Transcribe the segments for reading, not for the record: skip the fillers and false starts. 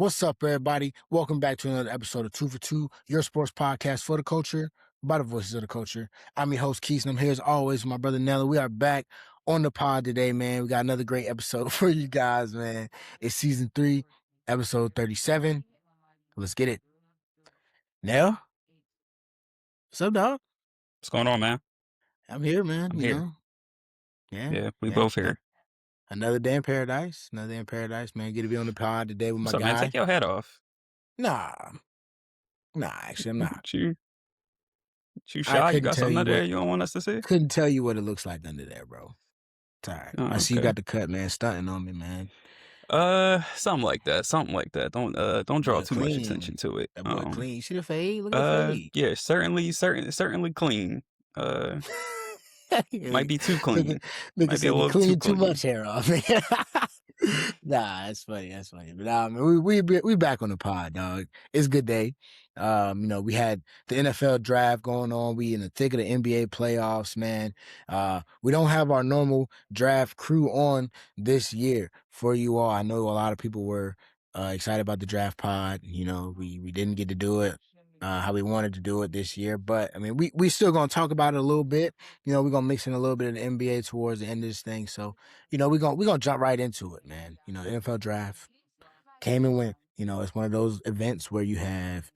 What's up, everybody? Welcome back to another episode of 2 for 2, your sports podcast for the culture, by the voices of the culture. I'm your host, Keith, and I'm here as always with my brother Nelly. We are back on the pod today, man. We got another great episode for you guys, man. It's season 3, episode 37. Let's get it. Nell? What's up, dog? What's going on, man? I'm here, man. I'm here. Yeah, We both here. Another day in paradise. Man. Get to be on the pod today with my What's up, man? guy. Take your head off. Nah, actually, I'm not. You I shy? You couldn't got tell something you under there what you don't want us to see? couldn't tell you what it looks like under there, bro. It's all right. Oh, I see you okay. got the cut, man. Stunting on me, man. Something like that. Don't draw Boy, too much clean. attention to it. That boy clean. You see the fade? Look at the fade. Yeah, certainly clean. Might be too clean. Look Might be a said he little cleaned too too much hair off. Nah, that's funny. But we back on the pod, dog. It's a good day. We had the NFL draft going on. We in the thick of the NBA playoffs, man. We don't have our normal draft crew on this year for you all. I know a lot of people were excited about the draft pod. We didn't get to do it how we wanted to do it this year, but I mean, we still gonna talk about it a little bit. We're gonna mix in a little bit of the NBA towards the end of this thing. So, we're gonna jump right into it, man. The NFL draft came and went. It's one of those events where you have,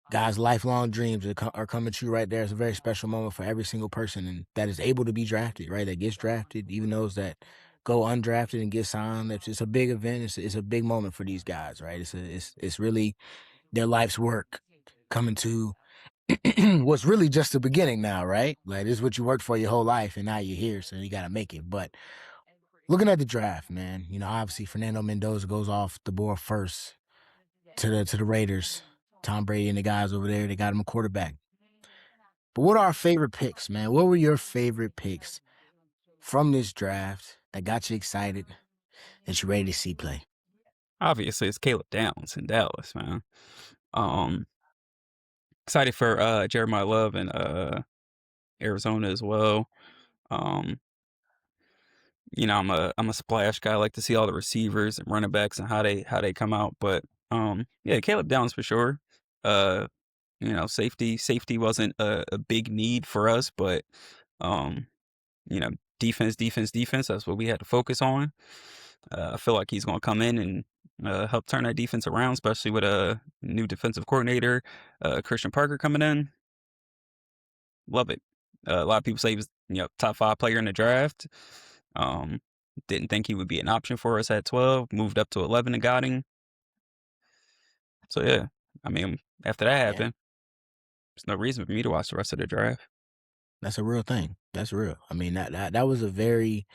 guys' lifelong dreams are coming true right there. It's a very special moment for every single person and that is able to be drafted, right? That gets drafted, even those that go undrafted and get signed. It's a big event. It's a big moment for these guys, right? It's really their life's work coming to what's really just the beginning now, right? Like, this is what you worked for your whole life, and now you're here, so you got to make it. But looking at the draft, man, obviously Fernando Mendoza goes off the board first to the Raiders. Tom Brady and the guys over there, they got him a quarterback. But what are our favorite picks, man? What were your favorite picks from this draft that got you excited, that you're ready to see play? Obviously, it's Caleb Downs in Dallas, man. Excited for Jeremiah Love in Arizona as well. I'm a splash guy. I like to see all the receivers and running backs and how they come out. But yeah, Caleb Downs for sure. Safety wasn't a big need for us, but defense. That's what we had to focus on. I feel like he's going to come in and help turn that defense around, especially with a new defensive coordinator, Christian Parker coming in. Love it. A lot of people say he was, top 5 player in the draft. Didn't think he would be an option for us at 12. Moved up to 11 and got him. So yeah, I mean, after that happened, there's no reason for me to watch the rest of the draft. That's a real thing. That's real. I mean, that was a very,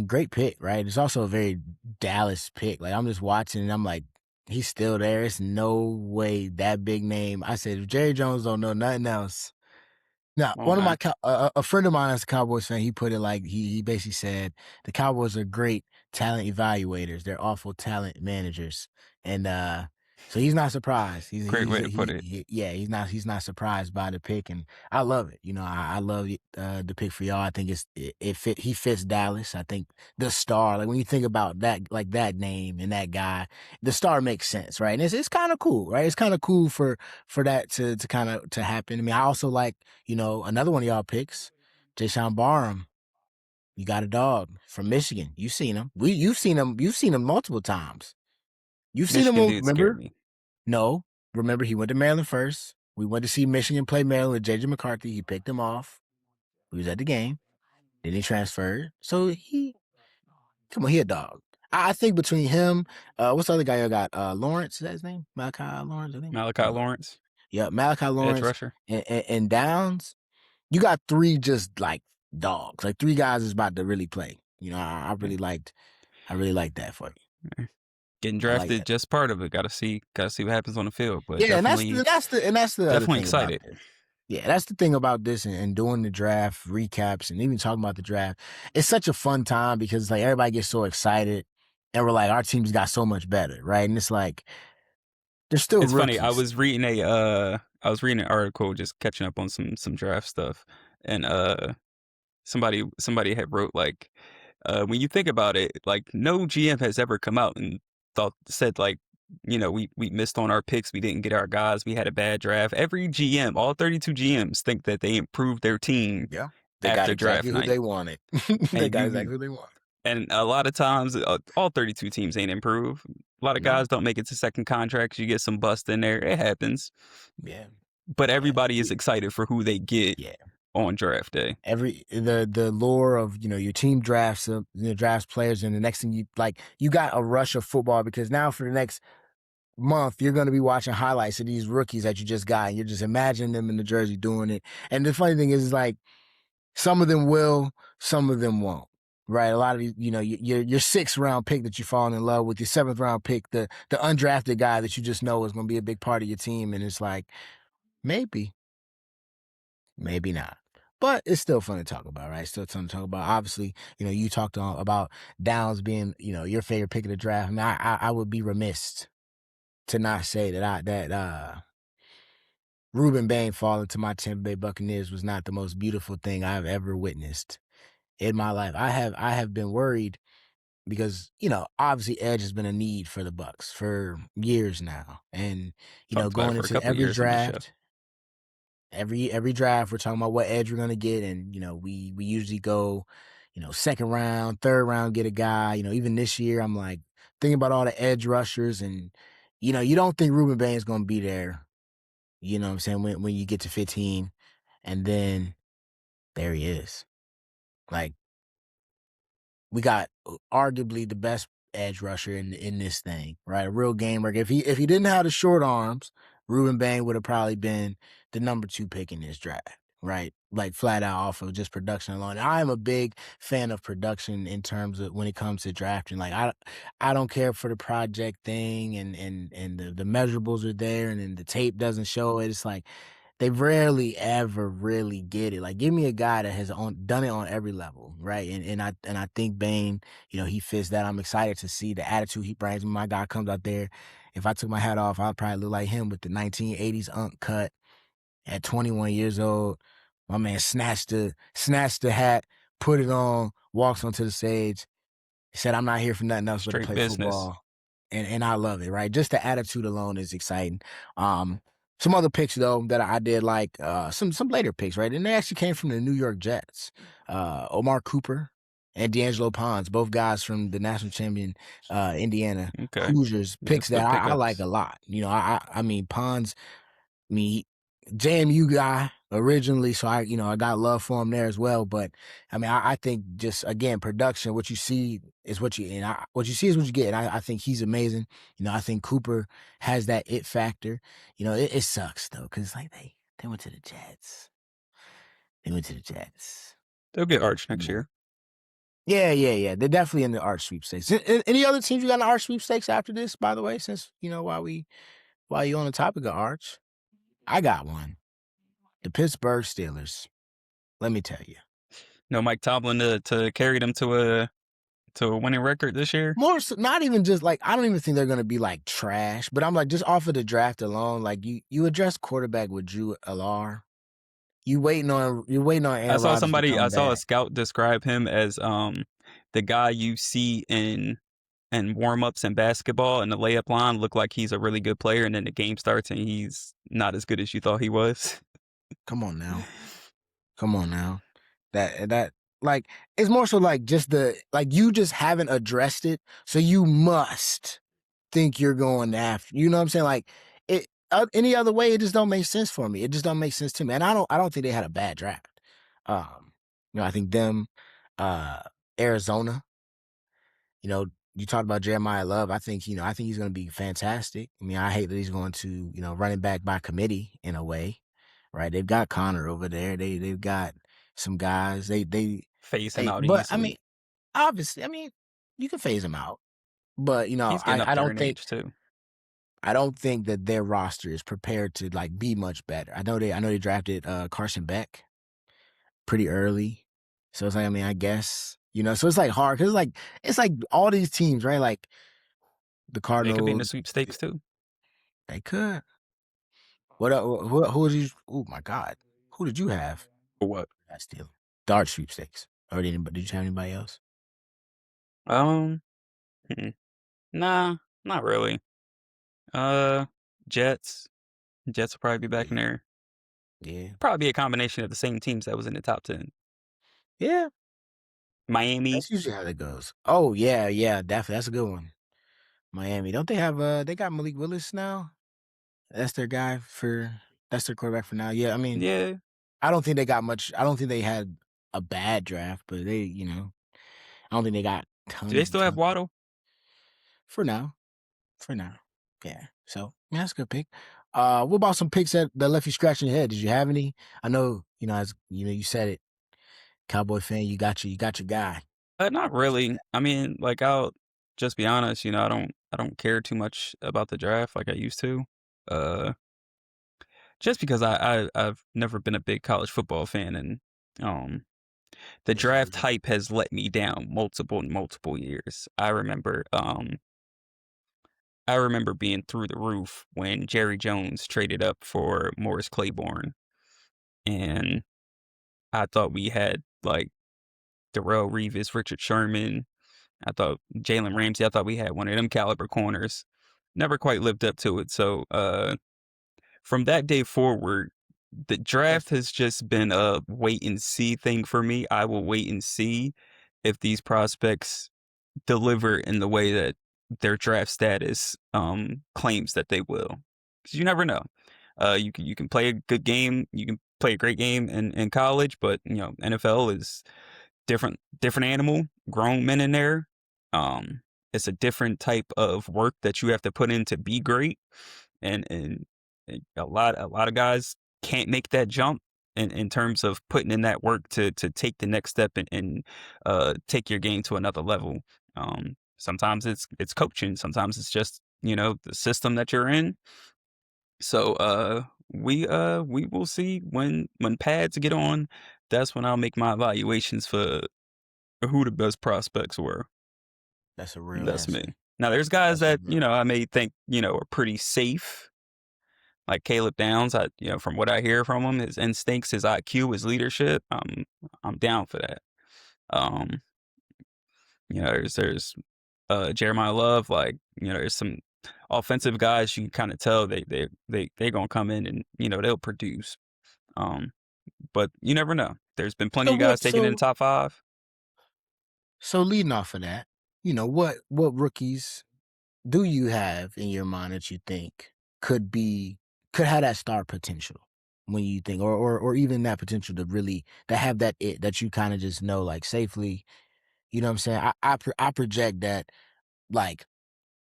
great pick, right? It's also a very Dallas pick. Like, I'm just watching and I'm like, he's still there. It's no way that big name. I said, if Jerry Jones don't know nothing else. Now, Oh, one of man. my a friend of mine that's a Cowboys fan, he put it like he basically said the Cowboys are great talent evaluators. They're awful talent managers, and so he's not surprised. Great way to put it. He's not surprised by the pick, and I love it. I love the pick for y'all. I think he fits Dallas. I think the star, like when you think about that, like that name and that guy, the star makes sense, right? And it's kind of cool, right? It's kind of cool for that to kind of to happen. I mean, I also like, another one of y'all picks, Jason Barham. You got a dog from Michigan. You've seen him. You've seen him multiple times. You've seen Michigan him, dude scared remember? me. No. Remember, he went to Maryland first. We went to see Michigan play Maryland with J.J. McCarthy. He picked him off. He was at the game. Then he transferred. So he a dog. I think between him, what's the other guy you got? Lawrence, is that his name? Malachi Lawrence, I think. Malachi Lawrence. Yeah, Malachi Edge Lawrence rusher. and Downs. You got 3 just like dogs, like 3 guys is about to really play. I really liked that for you. Getting drafted, just part of it. Got to see what happens on the field. But yeah, definitely, and that's the other definitely thing excited. About this. Yeah, that's the thing about this and doing the draft recaps and even talking about the draft. It's such a fun time because like everybody gets so excited and we're like, our team's got so much better, right? And it's like there's still It's rookies. funny. I was reading an article, just catching up on some draft stuff, and somebody had wrote like, when you think about it, like no GM has ever come out and thought said, like, we missed on our picks, we didn't get our guys, we had a bad draft. Every GM, all 32 GMs think that they improved their team Yeah. They got after exactly draft who night, they wanted. They and got you exactly who they wanted. and a lot of times, all 32 teams ain't improve. A lot of No. guys don't make it to second contracts, you get some bust in there, it happens, Yeah. but Yeah. everybody is excited for who they get Yeah. on draft day. Every the lore of your team drafts drafts players, and the next thing you got a rush of football because now for the next month you're going to be watching highlights of these rookies that you just got, and you're just imagining them in the jersey doing it. And the funny thing is like some of them will, some of them won't. Right, a lot of your sixth round pick that you fallen in love with, your seventh round pick, the undrafted guy that you just know is going to be a big part of your team, and it's like maybe, maybe not. But it's still fun to talk about, right? Still fun to talk about. Obviously, you talked about Downs being, your favorite pick of the draft. I mean, I would be remiss to not say that Ruben Bain falling to my Tampa Bay Buccaneers was not the most beautiful thing I've ever witnessed in my life. I have been worried because, obviously Edge has been a need for the Bucks for years now. And, Talked about it going for a into couple every years on this show. draft, every draft we're talking about what edge we're gonna get, and we usually go, second round, third round, get a guy. Even this year, I'm like thinking about all the edge rushers, and you don't think Ruben Bain's gonna be there. You know what I'm saying when you get to 15, and then there he is. Like we got arguably the best edge rusher in this thing, right? A real game worker. If he didn't have the short arms, Ruben Bain would have probably been the number 2 pick in this draft, right? Like flat out off of just production alone. I am a big fan of production in terms of when it comes to drafting. Like I don't care for the project thing, and the measurables are there, and then the tape doesn't show it. It's like they rarely ever really get it. Like, give me a guy that has done it on every level, right? And I think Bane, he fits that. I'm excited to see the attitude he brings. When my guy comes out there, if I took my hat off, I'd probably look like him with the 1980s unk cut at 21 years old. My man snatched the hat, put it on, walks onto the stage. He said, "I'm not here for nothing else but to Straight play business. football." And I love it, right? Just the attitude alone is exciting. Um, some other picks though that I did like, some later picks, right? And they actually came from the New York Jets. Omar Cooper and D'Angelo Ponds, both guys from the national champion Indiana Okay. Hoosiers, Yeah, picks it's good that I like pickups. a lot. I mean Ponds, I mean, JMU guy originally, so I got love for him there as well. But I mean, I think just again production, what you see is what you and what you see is what you get. And I think he's amazing. I think Cooper has that it factor. It sucks though because like they went to the Jets. They went to the Jets. They'll get Arch Come next on. year. Yeah, yeah, yeah. They're definitely in the arch sweepstakes. Any other teams you got in the arch sweepstakes after this? By the way, since while you on the topic of arch, I got one. The Pittsburgh Steelers. Let me tell you. No Mike Tomlin to carry them to a winning record this year. More so, not even just like I don't even think they're gonna be like trash, but I'm like just off of the draft alone, like you address quarterback with Drew Alar. You're waiting on I Aaron saw Rodgers to somebody I come saw a back. scout describe him as, the guy you see in warm-ups in basketball and the layup line look like he's a really good player, and then the game starts and he's not as good as you thought he was. Come on now. Come on now. That like it's more so like just you just haven't addressed it, so you must think you're going after. You know what I'm saying? Like it any other way, it just don't make sense for me. It just don't make sense to me. And I don't think they had a bad draft. I think them, uh, Arizona. You talked about Jeremiah Love. I think he's going to be fantastic. I mean, I hate that he's going to running back by committee in a way, right? They've got Connor over there. They've got some guys. Phase him out But I mean, easily. obviously, I mean, you can phase them out, but He's getting up I there don't in think age too. I don't think that their roster is prepared to like be much better. I know they drafted Carson Beck pretty early, so it's like I mean I guess so it's like hard because it's like all these teams, right? Like the They could be in the Cardinals, sweepstakes too. they could. What who did you? Oh my God, who did you have? Or what? That's still Dart sweepstakes. Or did you have anybody else? Um, mm, nah. Not really. Uh, Jets. Jets will probably be back in Yeah, there. yeah, Probably be a combination of the same teams that was in the top 10. yeah. Miami. That's usually how that goes. Oh yeah, yeah, definitely. That's a good one. Miami. Don't they have they got Malik Willis now? That's their guy for that's their quarterback for now. Yeah, I mean, Yeah. I don't think they got much. I don't think they had a bad draft, but I don't think they got Do they tons and still have tons Waddle? for now. For now. Yeah. So yeah, that's a good pick. What about some picks that left you scratching your head? Did you have any? I know, as you said it, Cowboy fan, you got your guy. Not really. I mean, like, I'll just be honest, I don't care too much about the draft like I used to. Uh, just because I've never been a big college football fan, and um the Yeah, draft hype has let me down multiple years. I remember being through the roof when Jerry Jones traded up for Morris Claiborne, and I thought we had, like, Darrell Revis, Richard Sherman. I thought Jalen Ramsey, I thought we had one of them caliber corners. Never quite lived up to it. So, from that day forward, the that's draft has just been a wait and see thing for me. I will wait and see if these prospects deliver in the way that their draft status claims that they will. Because you never know. You can play a good game, you can play a great game in college, but NFL is different animal, grown men in there. Um, it's a different type of work that you have to put in to be great, and a lot of guys can't make that jump in terms of putting in that work to take the next step and take your game to another level. Sometimes it's coaching, sometimes it's just the system that you're in. So we will see when pads get on. That's when I'll make my evaluations for who the best prospects were. that's a real That's me. answer. Now there's guys That's a that, real I may think, are pretty safe, like Caleb Downs. From what I hear from him, his instincts, his IQ, his leadership, I'm down for that. Um, there's Jeremiah Love, like, there's some offensive guys you can kind of tell they're gonna come in and they'll produce. Um, but you never know. There's been plenty so of guys what taken in the so top five. so leading off of that, what rookies do you have in your mind that you think could be could have that star potential when you think or even that potential to really to have that it that you kind of just know like safely, you know what I'm saying? I project that like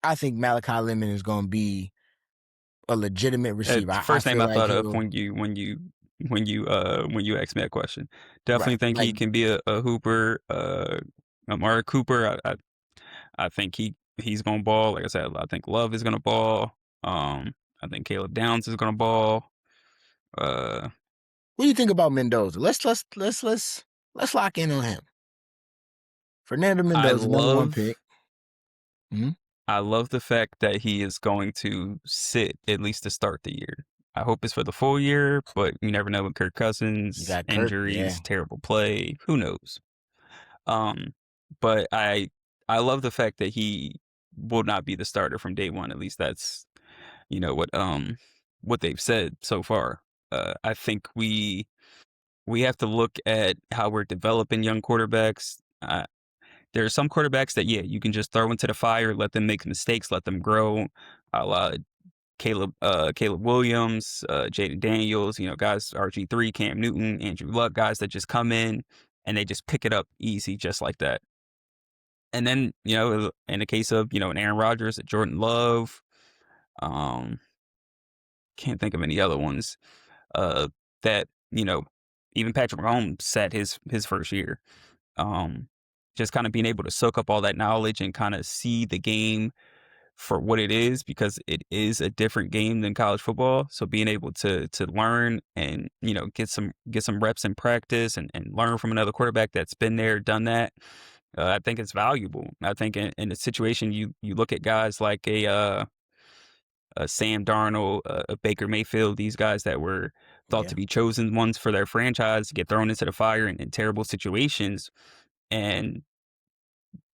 I think Malachi Lemon is going to be a legitimate receiver. I First name feel I like thought of he'll when you asked me that question. Definitely right. think Like he can be a hooper. Amari Cooper. I think he's gonna ball. Like I said, I think Love is gonna ball. I think Caleb Downs is gonna ball. Uh, what do you think about Mendoza? Let's lock in on him. Fernando I Mendoza, number one love pick. Mhm. I love the fact that he is going to sit at least to start the year. I hope it's for the full year, but you never know with Kirk You Cousins, got Kirk, yeah. injuries, terrible play. Who knows? Um, but I love the fact that he will not be the starter from day one. At least that's what they've said so far. I think we have to look at how we're developing young quarterbacks. There are some quarterbacks that you can just throw into the fire, let them make mistakes, let them grow. A la Caleb Williams, Jaden Daniels, guys RG3, Cam Newton, Andrew Luck, guys that just come in and they just pick it up easy, just like that. And then, in the case of, an Aaron Rodgers, a Jordan Love, um, can't think of any other ones, uh, that, even Patrick Mahomes sat his first year. Um, just kind of being able to soak up all that knowledge and kind of see the game for what it is, because it is a different game than college football. So being able to learn and get some reps in practice and learn from another quarterback that's been there, done that, I think it's valuable. I think in a situation you look at guys like a Sam Darnold, a Baker Mayfield, these guys that were thought to Yeah. be chosen ones for their franchise get thrown into the fire in terrible situations, and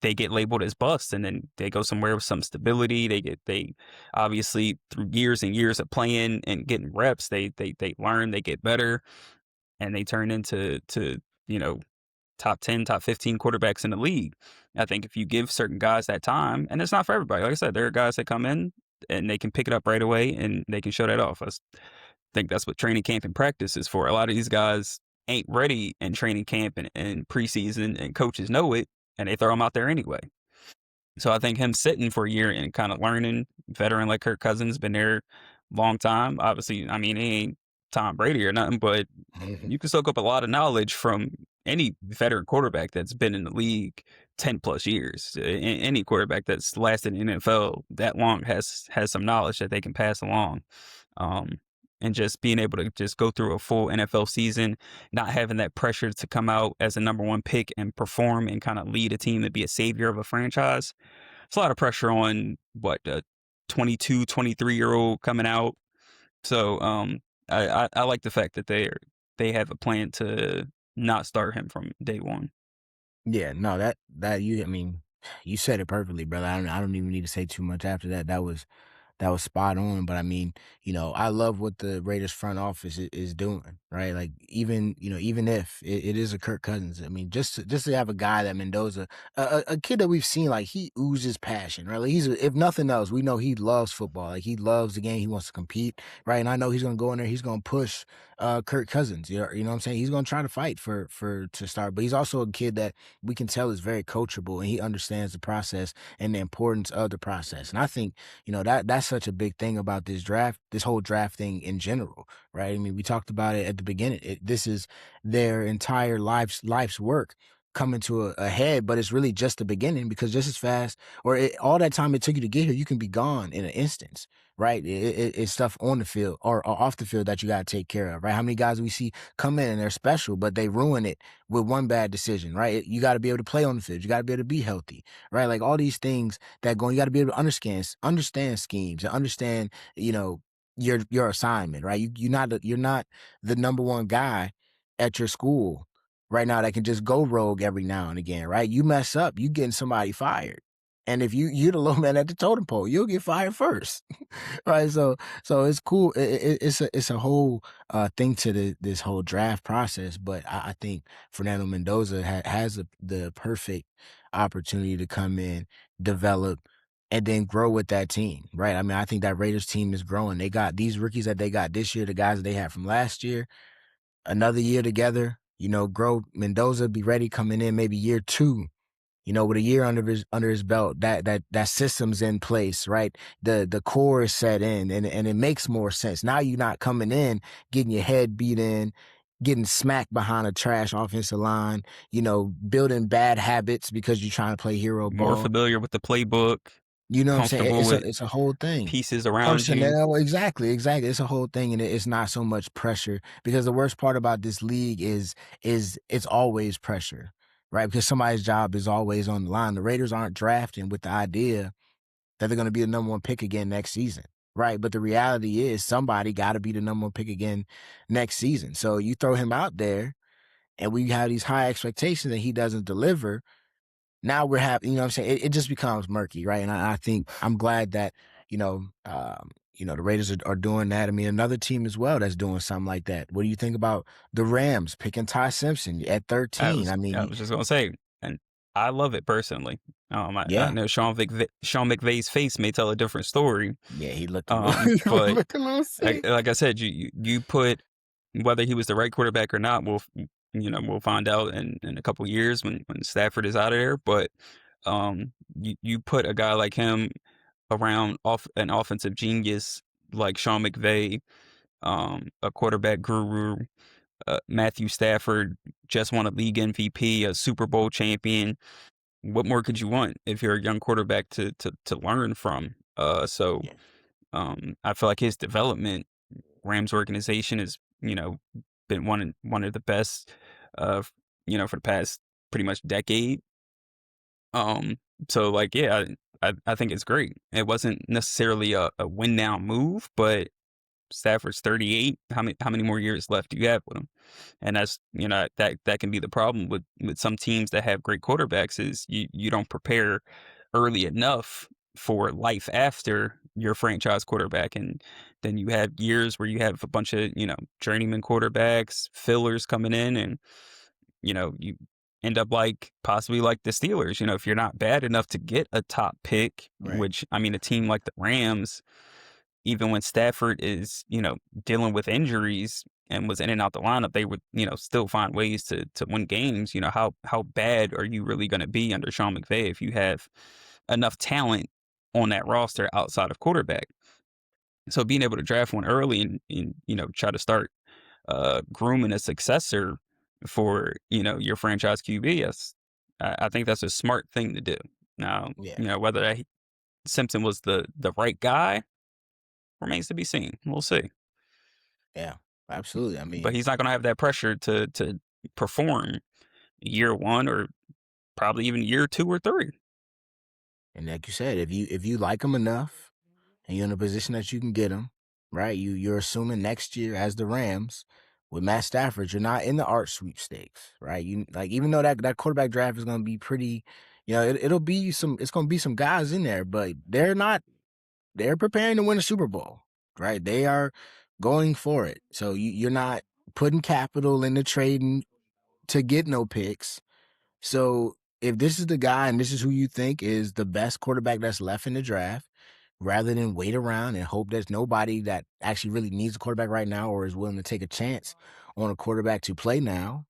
they get labeled as busts, and then they go somewhere with some stability. They obviously through years and years of playing and getting reps, they learn, they get better, and they turn into you know top 10, top 15 quarterbacks in the league. I think if you give certain guys that time, and it's not for everybody. Like I said, there are guys that come in and they can pick it up right away and they can show that off. Think that's what training camp and practice is for. A lot of these guys ain't ready in training camp and preseason, and coaches know it, and they throw them out there anyway. So I think him sitting for a year and kind of learning, veteran like Kirk Cousins, been there long time. Obviously, I mean, he ain't Tom Brady or nothing, but you can soak up a lot of knowledge from any veteran quarterback that's been in the league 10 plus years. Any quarterback that's lasted in the NFL that long has some knowledge that they can pass along. Um, and just being able to just go through a full NFL season, not having that pressure to come out as a number one pick and perform and kind of lead a team and be a savior of a franchise. It's a lot of pressure on what a 22, 23-year old coming out. So I like the fact that they have a plan to not start him from day one. Yeah, no, that you, I mean, you said it perfectly, brother. I don't even need to say too much after that. That was spot on. But I mean, I love what the Raiders front office is doing, right? Like even if it is a Kirk Cousins, I mean, just to have a guy that Mendoza, a kid that we've seen, like he oozes passion, right? Like if nothing else, we know he loves football. Like he loves the game. He wants to compete, right? And I know he's gonna go in there. He's gonna push Kirk Cousins. You know what I'm saying? He's gonna try to fight for to start. But he's also a kid that we can tell is very coachable, and he understands the process and the importance of the process. And I think that's such a big thing about this draft, this whole draft thing in general, right? I mean, we talked about it at the beginning. This is their entire life's work coming to a head, but it's really just the beginning, because just as fast, all that time it took you to get here, you can be gone in an instance, right? It's stuff on the field or off the field that you got to take care of, right? How many guys we see come in and they're special, but they ruin it with one bad decision, right? You got to be able to play on the field. You got to be able to be healthy, right? Like all these things that go, you got to be able to understand schemes and understand, your assignment, right? You're not the number one guy at your school right now that can just go rogue every now and again, right? You mess up, you getting somebody fired. And if you're the low man at the totem pole, you'll get fired first. Right. So it's cool. It's a whole thing to this whole draft process. But I think Fernando Mendoza has the perfect opportunity to come in, develop, and then grow with that team. Right. I mean, I think that Raiders team is growing. They got these rookies that they got this year, the guys that they had from last year, another year together. Grow Mendoza, be ready coming in maybe year two, with a year under his belt, that system's in place, right? The core is set in, and it makes more sense. Now you're not coming in, getting your head beat in, getting smacked behind a trash offensive line, building bad habits because you're trying to play hero More ball. familiar with the playbook, You know what I'm saying? comfortable with It's a whole thing. pieces around you. Personnel, exactly, exactly. It's a whole thing, and it's not so much pressure, because the worst part about this league is it's always pressure, right? Because somebody's job is always on the line. The Raiders aren't drafting with the idea that they're going to be the number one pick again next season, right? But the reality is somebody got to be the number one pick again next season. So you throw him out there, and we have these high expectations, and he doesn't deliver. Now we're having, what I'm saying? It just becomes murky, right? And I think I'm glad that, the Raiders are doing that. I mean, another team as well that's doing something like that. What do you think about the Rams picking Ty Simpson at 13? I mean, I was just gonna say, and I love it personally. I yeah, know Sean McVay's face may tell a different story. yeah, he looked a little, he But looked a little sick. like I said, you put whether he was the right quarterback or not, we'll find out in a couple years when Stafford is out of there. But you put a guy like him around off an offensive genius like Sean McVay, a quarterback guru, Matthew Stafford just won a league MVP, a Super Bowl champion. What more could you want if you're a young quarterback to learn from? Yeah. I feel like his development, Rams organization has been one of the best, uh, for the past pretty much decade. Um, so like yeah, I think it's great. It wasn't necessarily a win now move, but Stafford's 38. How many more years left do you have with him? And that's, that can be the problem with some teams that have great quarterbacks is you don't prepare early enough for life after your franchise quarterback, and then you have years where you have a bunch of, journeyman quarterbacks, fillers coming in, and you end up like possibly like the Steelers. If you're not bad enough to get a top pick, Right. which I mean, a team like the Rams, even when Stafford is, dealing with injuries and was in and out the lineup, they would, still find ways to win games. How bad are you really going to be under Sean McVay if you have enough talent on that roster outside of quarterback? So being able to draft one early and try to start grooming a successor for your franchise QB, I think that's a smart thing to do. Now, Yeah. whether Simpson was the right guy remains to be seen. We'll see. Yeah. Absolutely. I But mean, he's not gonna have that pressure to perform year 1 or probably even year 2 or 3. and like you said, if you like him enough and you're in a position that you can get him, right? You're assuming next year as the Rams with Matt Stafford, you're not in the art sweepstakes, right? You like even though that quarterback draft is going to be pretty, it'll be it's going to be some guys in there, but they're not. They're preparing to win a Super Bowl, right? They are going for it. So you're not putting capital into trading to get no picks. So if this is the guy and this is who you think is the best quarterback that's left in the draft, rather than wait around and hope there's nobody that actually really needs a quarterback right now or is willing to take a chance on a quarterback to play now,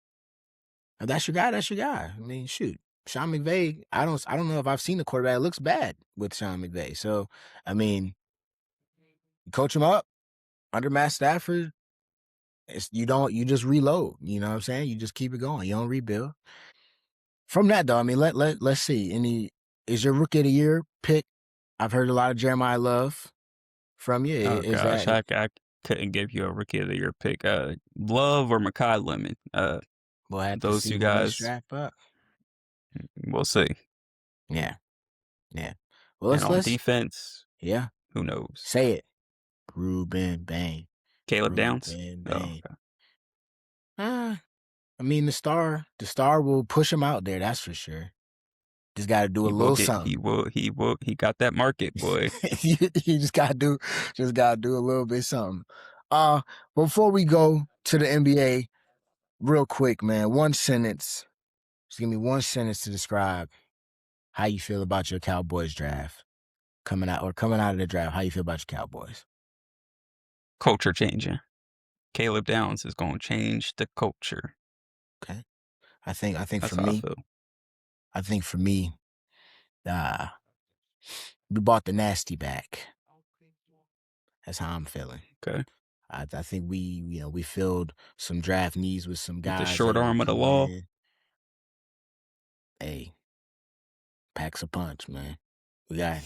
if that's your guy, that's your guy. I mean, shoot. Sean McVay, I don't know if I've seen a quarterback that looks bad with Sean McVay. So, I mean, you coach him up under Matt Stafford, you just reload. You know what I'm saying? You just keep it going. You don't rebuild. From that though, I mean, let's see. Is your rookie of the year pick? I've heard a lot of Jeremiah Love from you. Oh Is gosh, that I couldn't give you a rookie of the year pick. Love or Makai Lemon. we'll have to Those see 2 when they guys, strap up? we'll see. Yeah, yeah. Well, And on let's defense, yeah. who knows? Say it. Ruben Bain. Caleb Downs? Ruben Oh, Bain. okay. Ah, I mean the star will push him out there, that's for sure. Just gotta do a He will little get something. he got that market, boy. You just gotta do a little bit something. Uh, Before we go to the NBA, real quick, man, one sentence. Just give me one sentence to describe how you feel about your Cowboys draft coming out of the draft. How you feel about your Cowboys? Culture changing. Caleb Downs is gonna change the culture. Okay. I think for That's how I me, feel. I think for me, uh, we bought the nasty back. That's how I'm feeling. Okay. I think we filled some draft needs with some With the guys that short are arm of the coming law. in. Hey, packs a punch, man. We got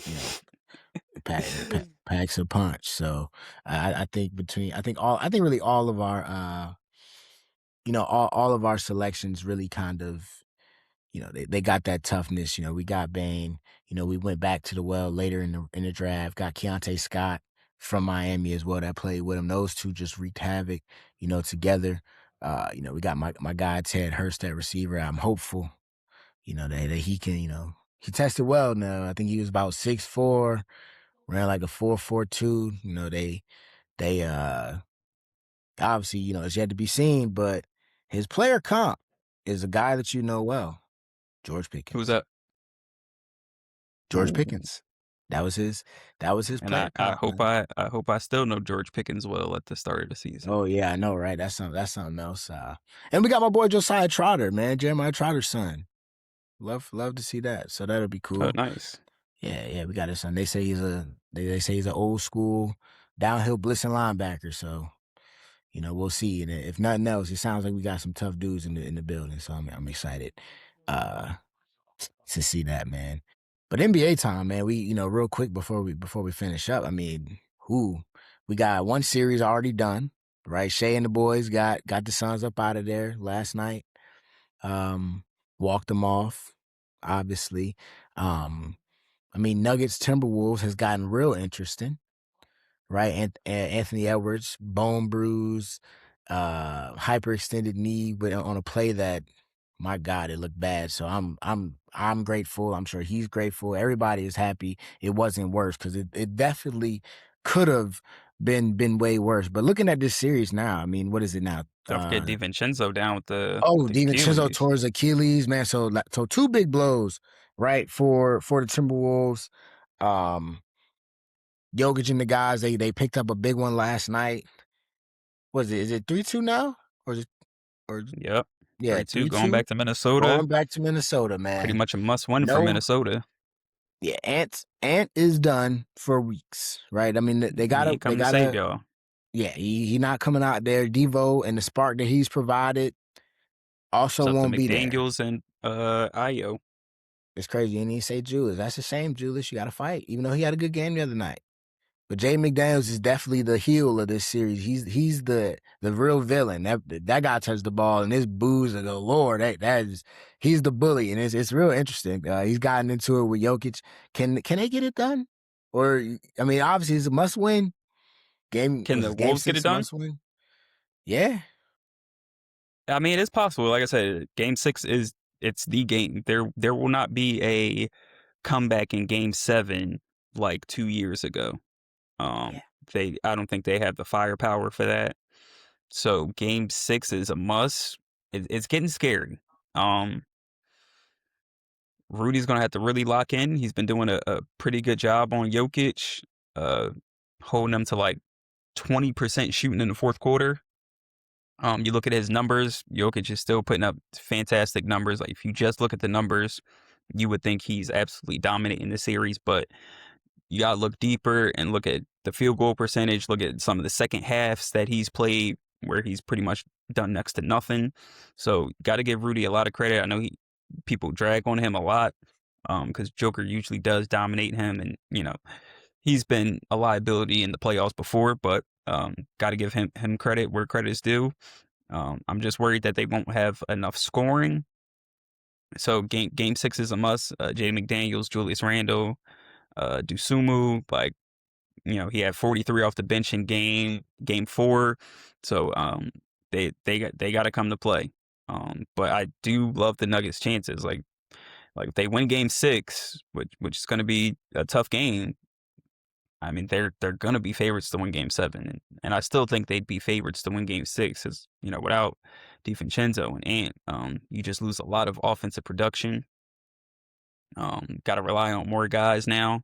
packs a punch. So I think I think really all of our all of our selections really kind of they got that toughness. We got Bane. We went back to the well later in the draft. Got Keontae Scott from Miami as well that played with him. Those two just wreaked havoc. Together. We got my guy Ted Hurst at receiver. I'm hopeful. That he can. He tested well. Now I think he was about 6'4", ran like a 4.42. They obviously it's yet to be seen, but his player comp is a guy that you know well, George Who's Pickens. that? George Ooh. Pickens. That was his And I, player I comp, hope man. I hope I still know George Pickens well at the start of the season. Oh yeah, I know, right? That's something else. And we got my boy Josiah Trotter, man, Jeremiah Trotter's son. Love to see that. So that'll be Oh, cool. nice. Yeah, yeah, we got his son. They say he's an old school downhill blitzing linebacker. So we'll see. And if nothing else, it sounds like we got some tough dudes in the building. So I'm excited uh to see that, man. But NBA time, man. We real quick before we finish up. I mean, we got one series already done, right? Shay and the boys got the Suns up out of there last night. Um, Walked them off, obviously. I mean, Nuggets Timberwolves has gotten real interesting, right? Anthony Edwards, bone bruise, hyperextended knee, but on a play that, my God, it looked bad. So I'm grateful. I'm sure he's grateful. Everybody is happy it wasn't worse because it definitely could have been way worse. But looking at this series now, I mean, what is it now? Don't forget DiVincenzo down with Oh, the DiVincenzo Achilles. tore his Achilles, man. So two big blows, right, for the Timberwolves. Um, Jokic and the guys, they picked up a big one last night. Was it? Is it 3-2 now, or is it? Or Yep, yeah, 3-2 going 3-2. back to Minnesota. Going back to Minnesota, Pretty man. much a must win for No, Minnesota. yeah, Ant is done for weeks, right? I mean, they He gotta ain't they coming to save gotta. y'all. Yeah, he not coming out there. Devo and the spark that he's provided It's also up to won't be there. McDaniels and Io. It's crazy. And he say Julius. That's a shame, Julius. You got to fight, even though he had a good game the other night. But Jay McDaniels is definitely the heel of this series. He's the real villain. That guy touched the ball and his boos are galore. That is he's the bully, and it's real interesting. He's gotten into it with Jokic. Can they get it done? Or I mean, obviously it's a must win game. Can Was the it game Wolves get it six a done? must win? Yeah, I mean, it's possible. Like I said, Game 6 is it's the game. There will not be a comeback in Game 7 like 2 years ago. yeah, I don't think they have the firepower for that. So Game 6 is a must. It's getting scary. Um, Rudy's gonna have to really lock in. He's been doing a pretty good job on Jokic, uh, holding them to like 20% shooting in the fourth quarter. You look at his numbers, Jokic is still putting up fantastic numbers. Like if you just look at the numbers, you would think he's absolutely dominating the series, but you gotta look deeper and look at the field goal percentage, look at some of the second halves that he's played where he's pretty much done next to nothing. So gotta give Rudy a lot of credit. I know people drag on him a lot, because Joker usually does dominate him, and he's been a liability in the playoffs before, but gotta give him credit where credit is due. I'm just worried that they won't have enough scoring. So game 6 is a must. Jay McDaniels, Julius Randle, Dusumu, like he had 43 off the bench in game 4. So they got to come to play. But I do love the Nuggets' chances. Like if they win game 6, which is going to be a tough game. I mean, they're gonna be favorites to win Game 7, and I still think they'd be favorites to win Game 6. Because without DiVincenzo and Ant, you just lose a lot of offensive production. Got to rely on more guys now,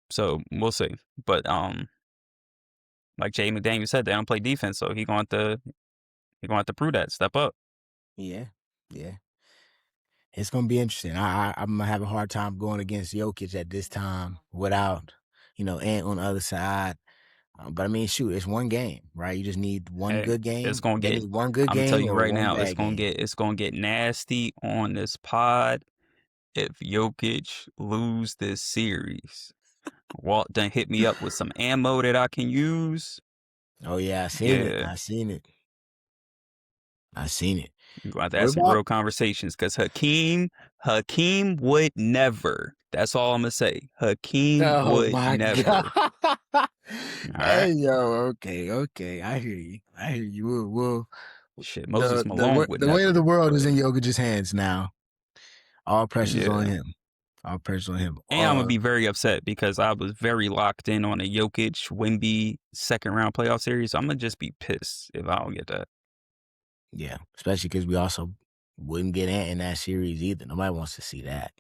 so we'll see. But like Jay McDaniel said, they don't play defense, so he gonna have to prove that, step up. yeah, yeah. It's gonna be interesting. I'm gonna have a hard time going against Jokic at this time without, Ant on the other side. But I mean, shoot, it's one game, right? You just need one Hey, good it's game. gonna They get. need one good I'm gonna tell game you or right one now, bad game. it's gonna get nasty on this pod if Jokic lose this series. Walt done hit me up with some ammo that I can use. Oh yeah, I seen it. Yeah, I seen it. I seen it. you're gonna have to What have some about? real conversations because Hakeem would never. That's all I'm gonna say. Hakeem Oh would my never. God. All right. Hey yo, okay. I hear you. I hear you. Shit, The Moses the Malone would the weight of the never. world is But in Jokic's hands now. All pressure's on yeah. him. All pressure on him. And I'm gonna be very upset because I was very locked in on a Jokic Wemby second round playoff series. I'm gonna just be pissed if I don't get that. Yeah, especially because we also wouldn't get Ant in that series either. Nobody wants to see that.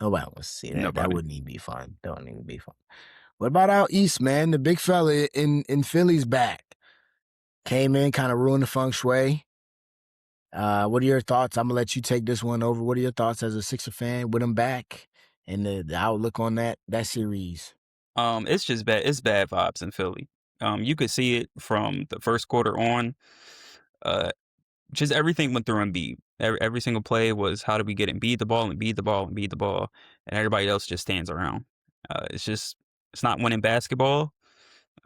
Nobody wants to see that. That Nobody. wouldn't even be fun. That wouldn't even be fun. What about out east, man? The big fella in Philly's back. Came in, kind of ruined the feng shui. What are your thoughts? I'm gonna let you take this one over. What are your thoughts as a Sixer fan with him back and the outlook on that series? It's just bad. It's bad vibes in Philly. You could see it from the first quarter on. Uh, just everything went through Embiid. Every single play was how do we get Embiid the ball, Embiid the ball, Embiid the ball, and everybody else just stands around. It's not winning basketball.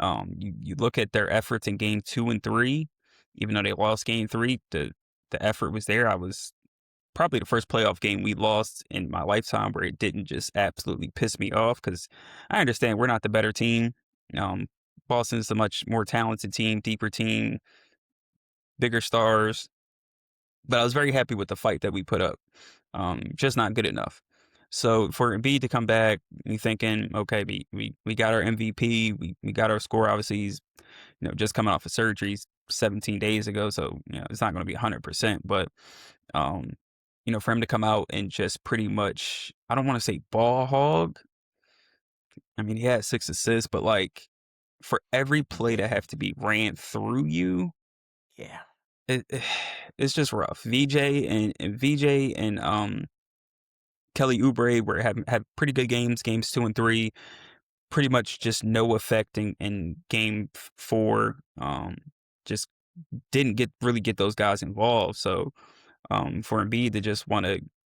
You look at their efforts in game 2 and 3, even though they lost game 3, the effort was there. I was probably the first playoff game we lost in my lifetime where it didn't just absolutely piss me off because I understand we're not the better team. Um, Boston's a much more talented team, deeper team, bigger stars. But I was very happy with the fight that we put up. Just not good enough. So for Embiid to come back, you thinking, okay, we got our MVP, we got our score. Obviously, he's just coming off of surgery 17 days ago, so it's not going to be 100%. But um, for him to come out and just pretty much, I don't want to say ball hog. I mean, he had 6 assists, but like for every play Yeah. that have to be ran through you, Yeah. it it's just rough. VJ and Kelly Oubre were had pretty good games, games 2 and 3. Pretty much just no effect in game 4. Just didn't really get those guys involved. So for Embiid to just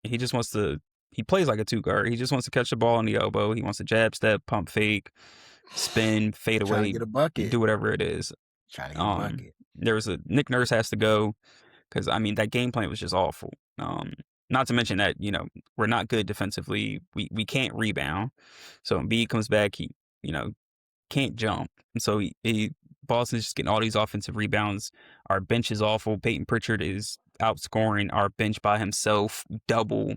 he just wants to. He plays like a two guard. He just wants to catch the ball on the elbow. He wants to jab step, pump fake, spin, fade Trying to away, get a bucket. do whatever it is. Trying to get a bucket. There was a Nick Nurse has to go. Because I mean that game plan was just awful. Not to mention that we're not good defensively. We can't rebound. So Embiid comes back, he you know can't jump, and so he Boston's just getting all these offensive rebounds. Our bench is awful. Peyton Pritchard is outscoring our bench by himself, double.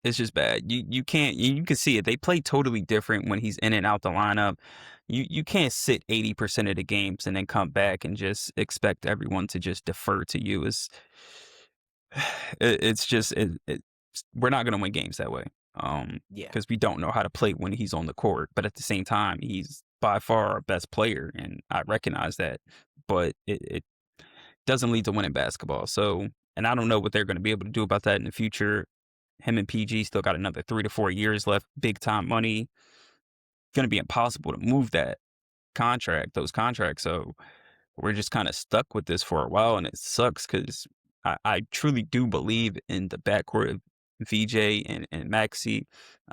It's just bad. You can't you can see it. They play totally different when he's in and out the lineup. You can't sit 80% of the games and then come back and just expect everyone to just defer to you. It's just we're not gonna win games that way. Yeah. Because we don't know how to play when he's on the court. But at the same time, he's by far our best player, and I recognize that. But it doesn't lead to winning basketball. So, and I don't know what they're going to be able to do about that in the future. Him and PG still got another 3 to 4 years left, big time money. Going to be impossible to move those contracts. So we're just kind of stuck with this for a while, and it sucks because I truly do believe in the backcourt of VJ and Maxi.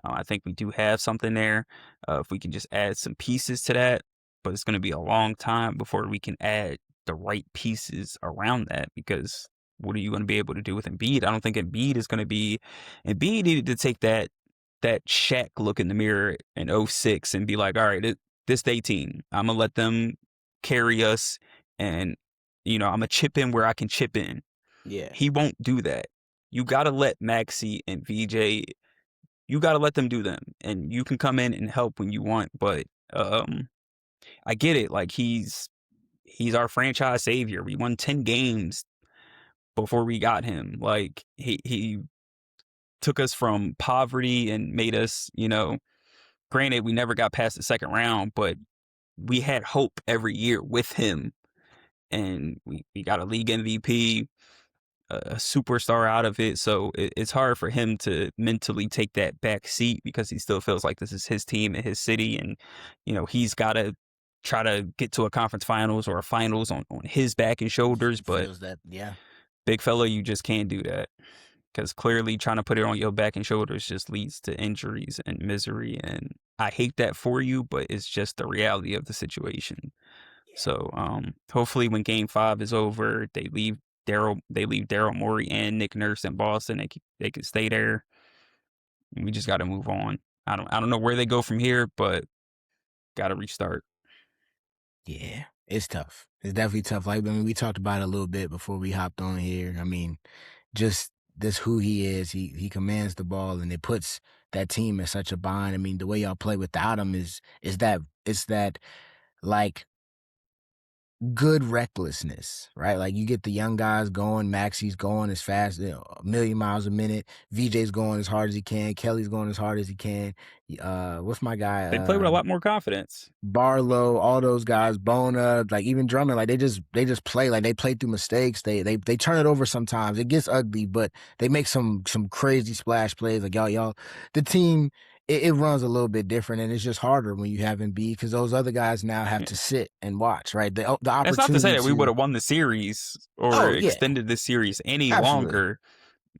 I think we do have something there. If we can just add some pieces to that, but it's going to be a long time before we can add the right pieces around that, because what are you going to be able to do with Embiid? I don't think Embiid is going to be. Embiid needed to take that Shaq look in the mirror in '06 and be like, all right, this day team, I'm gonna let them carry us, and I'm gonna chip in where I can chip in. Yeah. He won't do that. You gotta let Maxi and VJ. You gotta let them do them, and you can come in and help when you want. But I get it. Like he's our franchise savior. We won 10 games before we got him. Like he took us from poverty and made us. Granted, we never got past the second round, but we had hope every year with him, and we got a league MVP, a superstar out of it. So it's hard for him to mentally take that back seat because he still feels like this is his team and his city, and he's got to try to get to a conference finals or a finals on his back and shoulders. He But feels that. Yeah. big fella, you just can't do that. Because clearly trying to put it on your back and shoulders just leads to injuries and misery. And I hate that for you, but it's just the reality of the situation. Yeah. So hopefully when Game 5 is over, they leave Daryl Morey and Nick Nurse in Boston. They can stay there. We just got to move on. I don't know where they go from here, but got to restart. Yeah. It's tough. It's definitely tough. Like, I mean, we talked about it a little bit before we hopped on here. I mean, just this who he is. He commands the ball, and it puts that team in such a bind. I mean, the way y'all play without him is that it's that like good recklessness, right? Like you get the young guys going, Maxi's going as fast, a million miles a minute. VJ's going as hard as he can. Kelly's going as hard as he can. What's my guy? They play with a lot more confidence. Barlow, all those guys, Bona, like even Drummond, like they just play like they play through mistakes. They turn it over sometimes. It gets ugly, but they make some crazy splash plays. Like y'all, the team. It runs a little bit different, and it's just harder when you have Embiid because those other guys now have Yeah. to sit and watch, right? The That's not to say opportunity that we would to. have won the series or Oh yeah, extended the series any absolutely, longer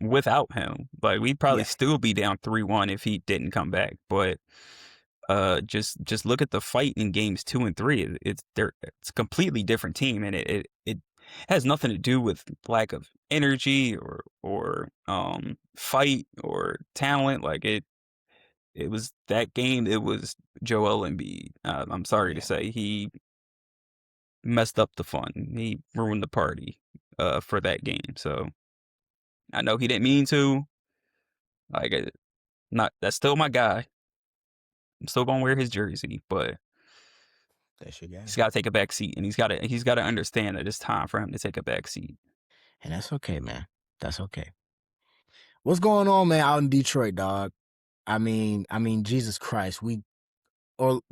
without him. Like we'd probably yeah, still be down 3-1 if he didn't come back. But just look at the fight in games 2 and 3. It's a completely different team, and it has nothing to do with lack of energy or fight or talent. Like it was that game. It was Joel Embiid. I'm sorry to Yeah, say he messed up the fun. He ruined the party for that game. So I know he didn't mean to. Like, not that's still my guy. I'm still gonna wear his jersey, but that's your he's guy, got to take a back seat, and he's got to understand that it's time for him to take a back seat. and that's okay, man. That's okay. What's going on, man, out in Detroit, dog? Jesus Christ,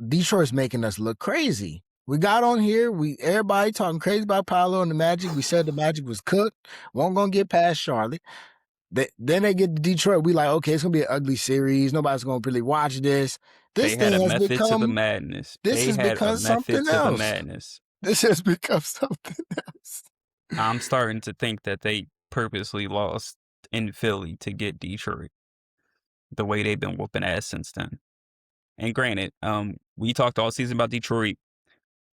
Detroit's making us look crazy. We got on here, everybody talking crazy about Paolo and the Magic. We said the Magic was cooked, won't gonna get past Charlotte. Then they get to Detroit. We like, okay, it's gonna be an ugly series. Nobody's gonna really watch this. They This had thing a has method to the become. madness. This They has had a become method something to the else. madness. This has become something else. I'm starting to think that they purposely lost in Philly to get Detroit. The way they've been whooping ass since then. And granted, we talked all season about Detroit.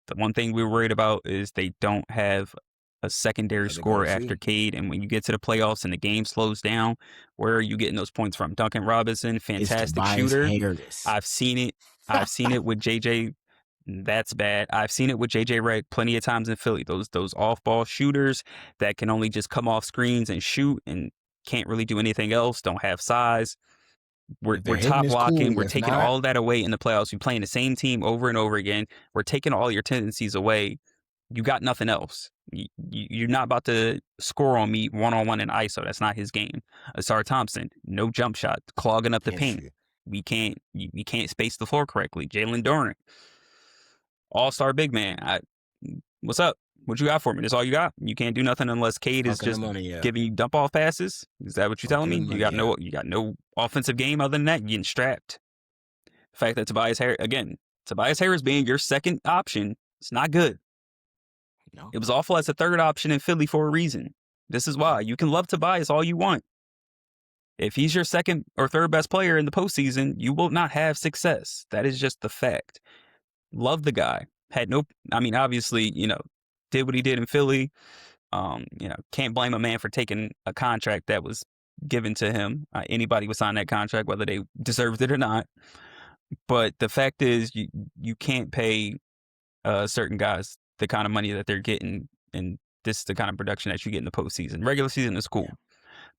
The one thing we were worried about is they don't have a secondary But they're gonna scorer after see. Cade. And when you get to the playoffs and the game slows down, where are you getting those points from? Duncan Robinson, It's fantastic Tobias shooter. Harris. I've seen it. I've seen it with JJ. That's bad. I've seen it with JJ Redick plenty of times in Philly. Those off ball shooters that can only just come off screens and shoot and can't really do anything else. Don't have size. We're If they're we're hitting, top it's blocking. cool. We're If taking not, all of that away in the playoffs. You're playing the same team over and over again. We're taking all your tendencies away. You got nothing else. You're not about to score on me one-on-one in ISO. That's not his game. Asar Thompson, no jump shot, clogging up the can't paint. shoot. We can't space the floor correctly. Jalen Duren, all-star big man. What's up? What you got for me? That's all you got? You can't do nothing unless Cade is Fucking the just money up. giving you dump off passes? Is that what you're telling Fucking the me? money up. You got no offensive game other than that? You're getting strapped. The fact that Tobias Harris being your second option, it's not good. No. It was awful as a third option in Philly for a reason. This is why. You can love Tobias all you want. If he's your second or third best player in the postseason, you will not have success. That is just the fact. Love the guy. Obviously, did what he did in Philly. Can't blame a man for taking a contract that was given to him. Anybody would sign that contract, whether they deserved it or not. But the fact is, you can't pay certain guys the kind of money that they're getting, and this is the kind of production that you get in the postseason. Regular season is cool. Yeah.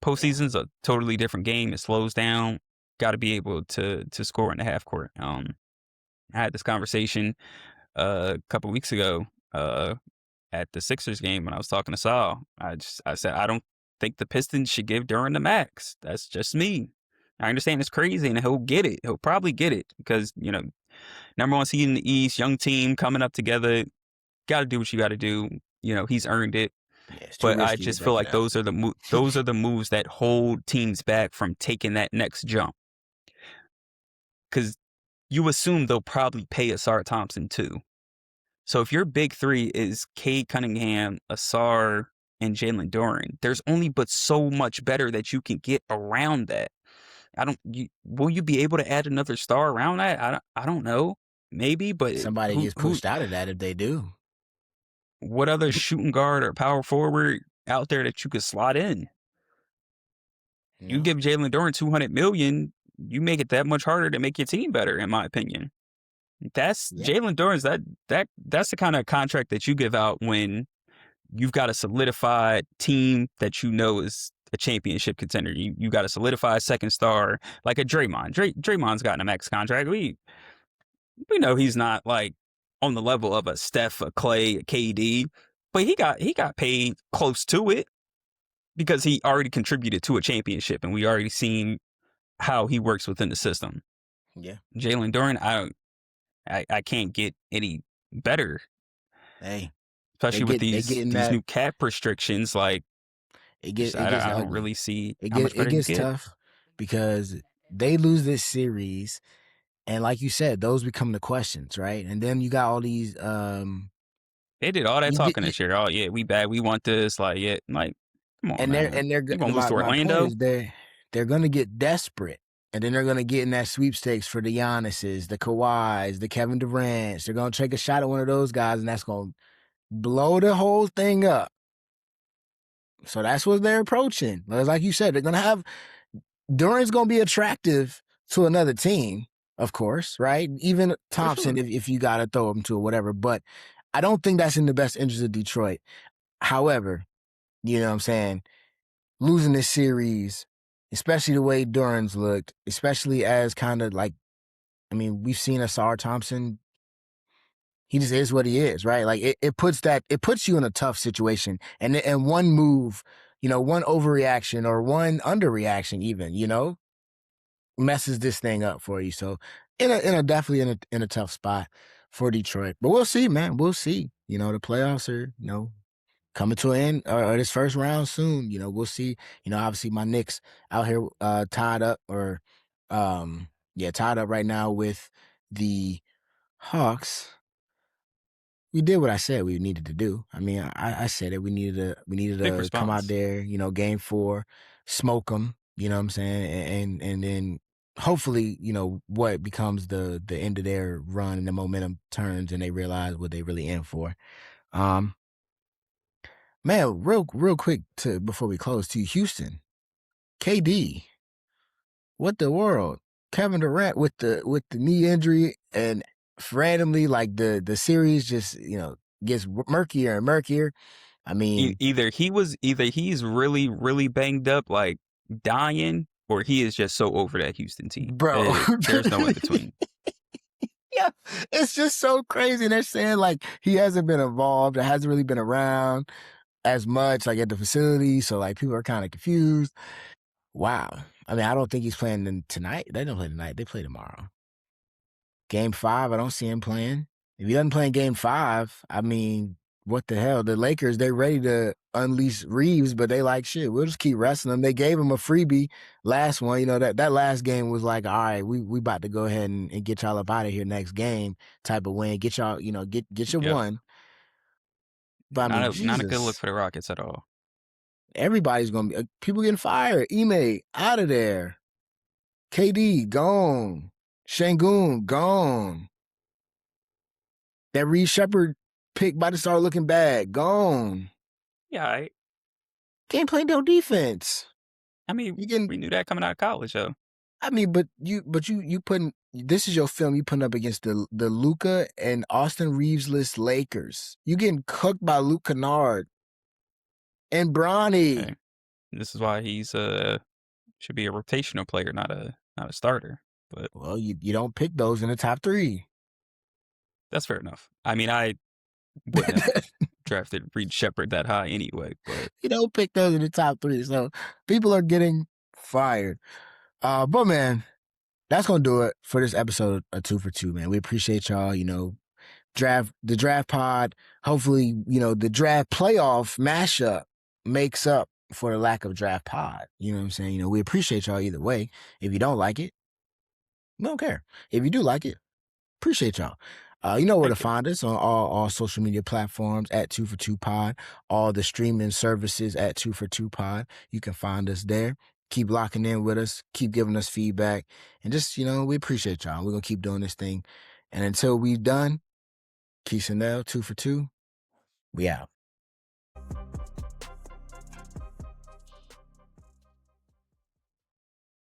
Postseason's a totally different game. It slows down. Got to be able to score in the half court. I had this conversation a couple weeks ago at the Sixers game when I was talking to Sal. I said I don't think the Pistons should give Duran the max. That's just me. I understand it's crazy, and he'll get it. He'll probably get it because number one seed in the East, young team coming up together. Got to do what you got to do. He's earned it. Yeah, it's too But I risky to just feel break it like up. those are the moves that hold teams back from taking that next jump. Because you assume they'll probably pay Asar Thompson too. So if your big three is Cade Cunningham, Asar, and Jalen Duren, there's only but so much better that you can get around that. Will you be able to add another star around that? I don't know. Maybe, but Somebody who gets pushed out of that if they do. what other shooting guard or power forward out there that you could slot in? You No. give Jalen Duren $200 million, you make it that much harder to make your team better, in my opinion. That's Yeah. Jalen Duren's that's the kind of contract that you give out when you've got a solidified team that you know is a championship contender. You got a solidified second star like a Draymond. Draymond's gotten a max contract. We know he's not like on the level of a Steph, a Clay, a KD, but he got paid close to it because he already contributed to a championship, and we already seen how he works within the system. Yeah. Jalen Duren, I can't get any better, Hey, especially with they these getting new that. cap restrictions. Like, It gets I don't ugly. really see how much It better you gets get. tough because they lose this series, and like you said, those become the questions, right? And then you got all these. They did all that You get talking this year. Oh yeah, we bad. We want this. Like yeah, like come on, man. You gonna lose to my point Orlando? is they're gonna get desperate, and then they're gonna get in that sweepstakes for the Giannis's, the Kawhis, the Kevin Durant's. They're gonna take a shot at one of those guys, and that's gonna blow the whole thing up. So that's what they're approaching. Like you said, they're gonna have Durant's gonna be attractive to another team. of course, right? Even For Thompson, sure. if you got to throw him to or whatever. But I don't think that's in the best interest of Detroit. However, you know what I'm saying? Losing this series, especially the way Duran's looked, especially as kind of like, I mean, we've seen Asar Thompson. He just is what he is, right? Like it puts you in a tough situation. And one move, one overreaction or one underreaction even, messes this thing up for you. So in a definitely in a tough spot for Detroit. But we'll see, man. We'll see. The playoffs are, coming to an end or this first round soon. We'll see. Obviously my Knicks out here tied up or tied up right now with the Hawks. We did what I said we needed to do. I mean, I said it. We needed Quick to come out response. there, game 4, smoke them. You know what I'm saying, and then hopefully, what becomes the end of their run and the momentum turns and they realize what they really in for. Um, man, real quick to before we close to Houston, KD, what the world? Kevin Durant with the knee injury and randomly like the series just gets murkier and murkier. I mean, Either he's really really banged up, like dying, or he is just so over that Houston team. bro, There's no in between. yeah, it's just so crazy. And they're saying like he hasn't been involved, it hasn't really been around as much like at the facility. So like people are kind of confused. Wow. I mean, I don't think he's playing tonight. They don't play tonight. They play tomorrow. Game 5, I don't see him playing. If he doesn't play in game 5, I mean, what the hell? The Lakers, they're ready to unleash Reeves, but they like, shit, we'll just keep resting him. They gave him a freebie last one. That last game was like, all right, we about to go ahead and get y'all up out of here next game type of win. Get y'all, get your Yep. one. But Yeah, I mean, not a good look Jesus, for the Rockets at all. everybody's going to be, people getting fired. Ime, out of there. KD, gone. Shangoon, gone. That Reed Shepard pick about to start looking bad. Gone. Yeah, Can't play no defense. I mean, You can we knew that coming out of college, though. I mean, but you putting this is your film you putting up against the Luca and Austin Reeves-less Lakers. You getting cooked by Luke Kennard and Hey, Bronny. this is why he's should be a rotational player, not a starter. But Well, you don't pick those in the top 3. that's fair enough. I mean, I wouldn't have drafted Reed Shepard that high anyway. But You don't pick those in the top 3. So people are getting fired. But man, that's gonna do it for this episode of 2 for 2, man. We appreciate y'all, the draft pod. Hopefully, the draft playoff mashup makes up for the lack of draft pod. You know what I'm saying? We appreciate y'all either way. If you don't like it, we don't care. If you do like it, appreciate y'all. You know where to heck yeah. find us on all social media platforms at 2 for 2 pod, all the streaming services at 2 for 2 pod. You can find us there. Keep locking in with us, keep giving us feedback, and just, we appreciate y'all. We're going to keep doing this thing. And until we've done, Keith Chanel, 2 for 2, we out.